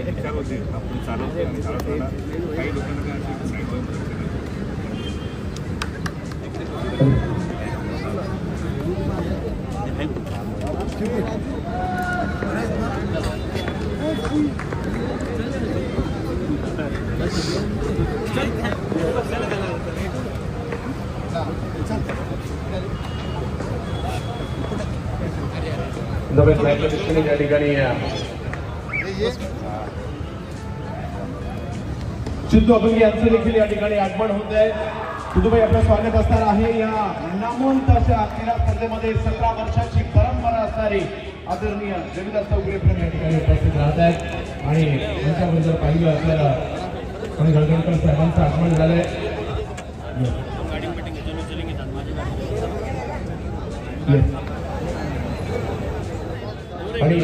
विचार होते आपण चालवताना काही लोकांना त्या ठिकाणी सिद्धू अभंगी यांचं देखील या ठिकाणी आगमन होत आहे. सिद्धूभाई आपलं स्वागत असणार आहे या नामवंत अशा क्रीडा स्पर्धेमध्ये. 17 वर्षाची परंपरा असणारी आदरणीय रविदास चौगुले पण या ठिकाणी उपस्थित राहत आहेत आणि त्यांच्यावर जर पाहिलं आपल्याला गळगणकर साहेबांचं आगमन झालंय. आणि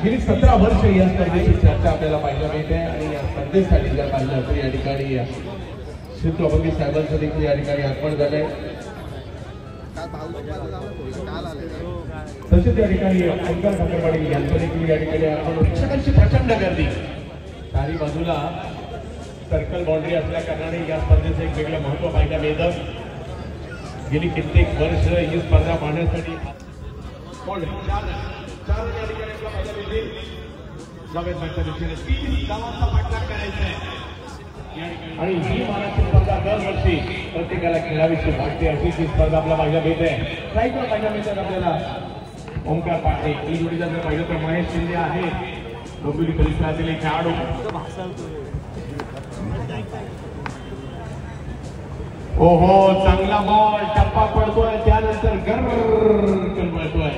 गेली 17 वर्ष या स्पर्धेची चर्चा आपल्याला पाहायला मिळते आणि या स्पर्धेसाठी जर पाहिलं तर या ठिकाणी सिद्धू अभंगी साहेबांचं देखील या ठिकाणी आगमन झालंय. तसेच या ठिकाणी अंकल ठाकरवाडी यांचं देखील या ठिकाणी आगमन. प्रेक्षकांची प्रचंड गर्दी. चारी बाजूला सर्कल बाउंड्री असल्या कारणाने या स्पर्धेचं एक वेगळं महत्व पाहायला मिळतं. गेली कित्येक वर्ष ही स्पर्धा पाहण्यासाठी आणि ही महाराष्ट्र स्पर्धा दरवर्षी प्रत्येकाला खेळाविषयी वाटते अशी ही स्पर्धा आपल्याला पाहायला मिळते. साईडला पाहायला मिळतात आपल्याला ओमकार पाटे. ही जोडीदार जर पाहिलं तर महेश शिंदे आहे, डोंबिवली परिसरातील एक खेळाडू. ओहो, चांगला बॉल टप्पा पडतोय, त्यानंतर गरकन पडतोय.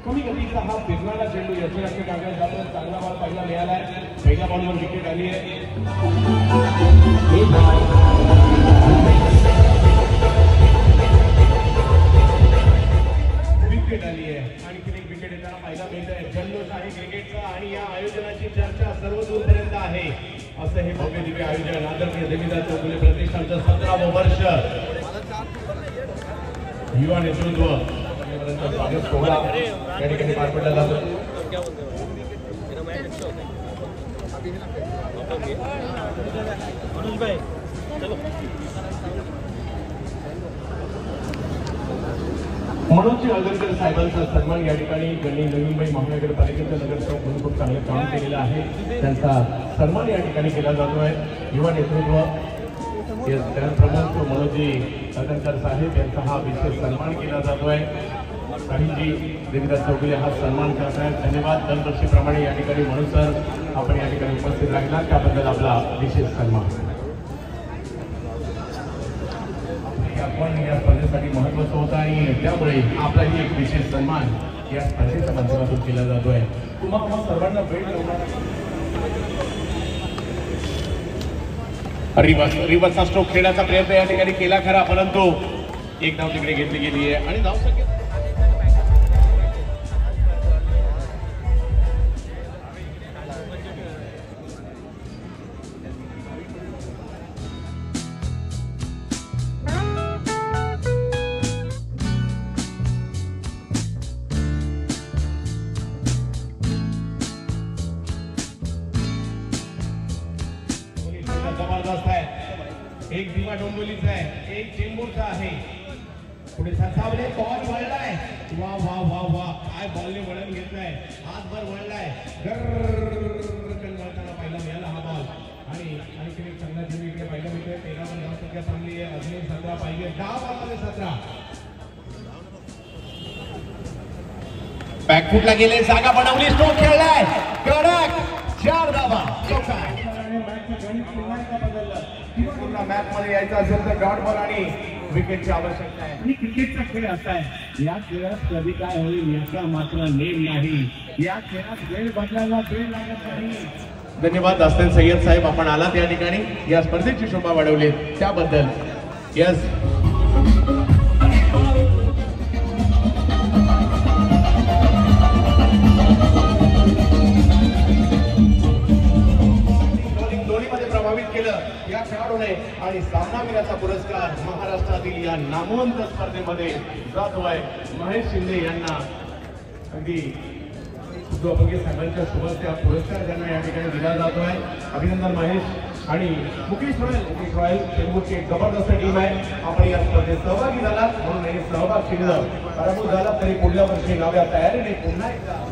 कमी गतीचा हा फिरणारा चेंडू यशराज टाकण्यात जातो. चांगला बॉल पहिला मिळालाय. पहिल्या बॉलवर विकेट आली आहे. विकेट आली आहे. आणखी एक विकेट येताना पाहायला मिळत आहे. जल्लोष आहे क्रिकेटचा आणि या आयोजनाची चर्चा सर्व दूरपर्यंत आहे. असं हे भव्य दिव्य आयोजन आदरणीय रविदास चौगुले प्रतिष्ठानचं 17वं वर्ष युवा नेतृत्व स्वागत सोहळा या ठिकाणी पार पडला जातो. मनोज अगरकर साहेबांचा सन्मान या ठिकाणी गणी नवीनबाई महानगरपालिकेचं नगरसेवक म्हणून खूप चांगलं काम केलेलं आहे. त्यांचा सन्मान या ठिकाणी केला जातोय. युवा नेतृत्व प्रमुख मनोजी अगरकर साहेब यांचा हा विशेष सन्मान केला जातोय. काहींजी रविदास चौगुले हा सन्मान करत आहेत. धन्यवाद. दरवर्षीप्रमाणे या ठिकाणी म्हणून सर आपण या ठिकाणी उपस्थित राहिला त्याबद्दल आपला विशेष सन्मान. आपण या स्पर्धेसाठी महत्वाचं होतं आणि त्यामुळे आपलाही एक विशेष सन्मान या स्पर्धेच्या माध्यमातून केला जातोय. तुम्हाला सर्वांना वेळ रिवर्सचा स्ट्रोक खेळण्याचा प्रयत्न या ठिकाणी केला खरा, परंतु एक धाव तिकडे घेतली गेली आहे आणि धाव संख्या जबरदस्त आहे. एक दिवा डोंबिवलीचा आहे, एक चेंबूरचा आहे. पुढे सरसावले, बॉल वळलाय. वा वा वा वा, काय बॉलने वळण घेतलाय, हातभर वळलाय. गरकन वळताना पहिला मिळाला हा बॉल आणि आणखी एक चांगला चेंडू इकडे पहिला मिळतोय. 13 पण धाव संख्या चांगली आहे. अजून 17 पाहिजे. डाव आला 17. बॅकफुटला गेले, जागा बनवली, स्ट्रोक खेळलाय. कडक 4 धावा. मॅच मध्ये यायचं असेल तर डॉट बॉल आणि विकेटची आवश्यकता आहे. आणि क्रिकेटचा खेळ असा आहे, या खेळात कधी काय होईल याचा मात्र नेम नाही. या खेळात वेळ बदलायला वेळ लागत नाही. धन्यवाद दास्तान सय्यद साहेब, आपण आलात या ठिकाणी या स्पर्धेची शोभा वाढवली त्याबद्दल. यस, दोन्हीमध्ये प्रभावित केलं या खेळाडूने आणि सामनावीराचा पुरस्कार महाराष्ट्रातील या नामवंत स्पर्धेमध्ये जातोय महेश शिंदे यांना. अगदी सुद्धा साहेबांच्या शुभस्ते हा पुरस्कार त्यांना या ठिकाणी दिला जातोय. अभिनंदन महेश. आणि मुकेश रॉयल चेंबूरची एक जबरदस्त टीम आहे. आपण या स्पर्धेत सहभागी झाला म्हणून हे सहभाग केलं. पराभूत झाला तरी पुढल्या वर्षी नव्या तयारीने पुन्हा एकदा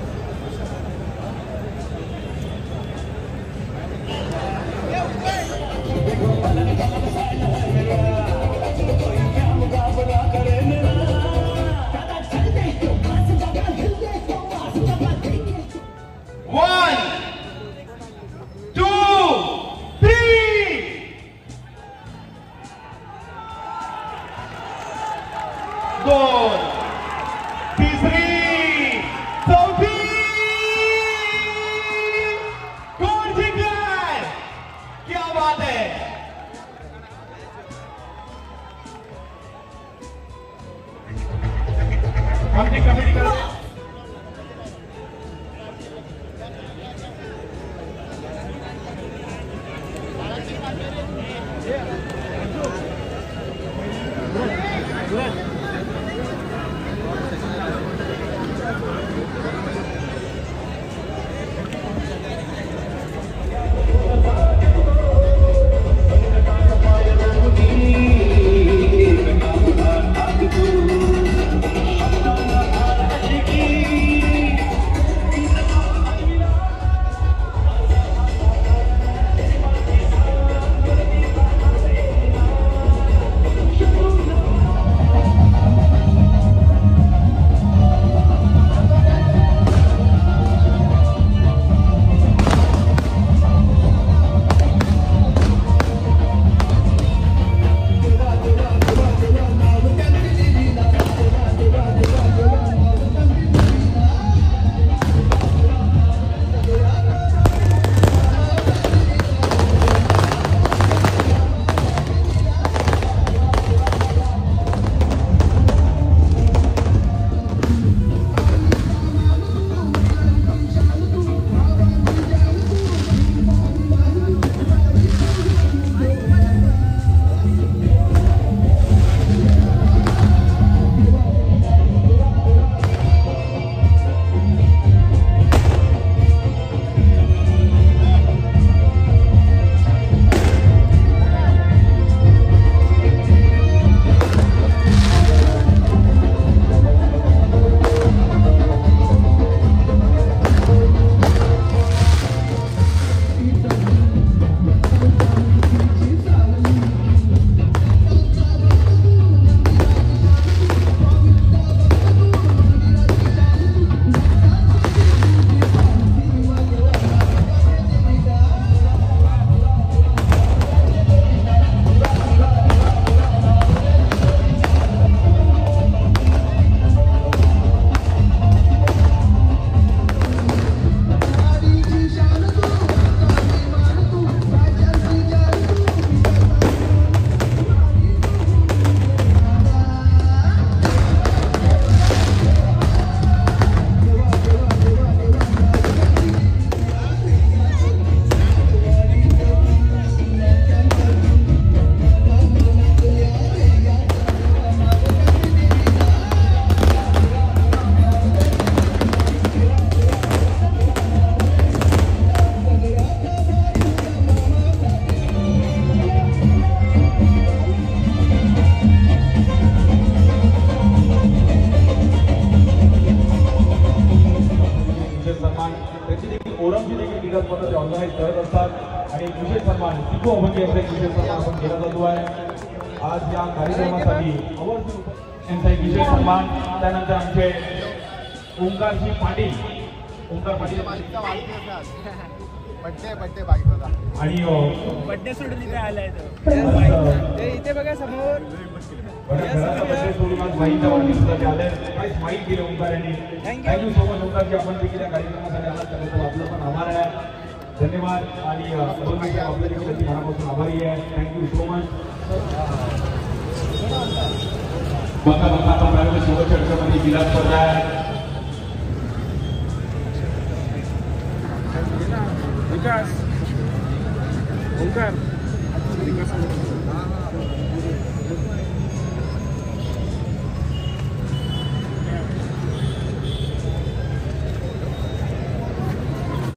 ऑर्गनाइज करत असतात आणि विशेष सन्मान सिद्धू अभंगे यांचा विशेष सन्मान आपण केला जातो आहे आज या कार्यक्रमासाठी यांचा एक विशेष सन्मान. त्यानंतर आमचे ओंकारजी पाटील बड्डे बाईक होता आणि बड्डे सोडून इथे आलाय तो इथे बघा समोर बड्डे सोडून आज माईच्या वाढदिवसासाठी आले. काही स्माईल केलं ओंकार यांनी. थँक्यू सो मच ओंकारजी आपण देखील या कार्यक्रमासाठी आलात त्याबद्दल आपलं पण आभार आहे. धन्यवाद. आणि आपल्या देखील मनापासून आभारी आहे. Thank you so much. बघा आपण प्रायव्हेट शुभचर्चेमध्ये जिल्हा स्पर्धा आहे. विकास ओंकार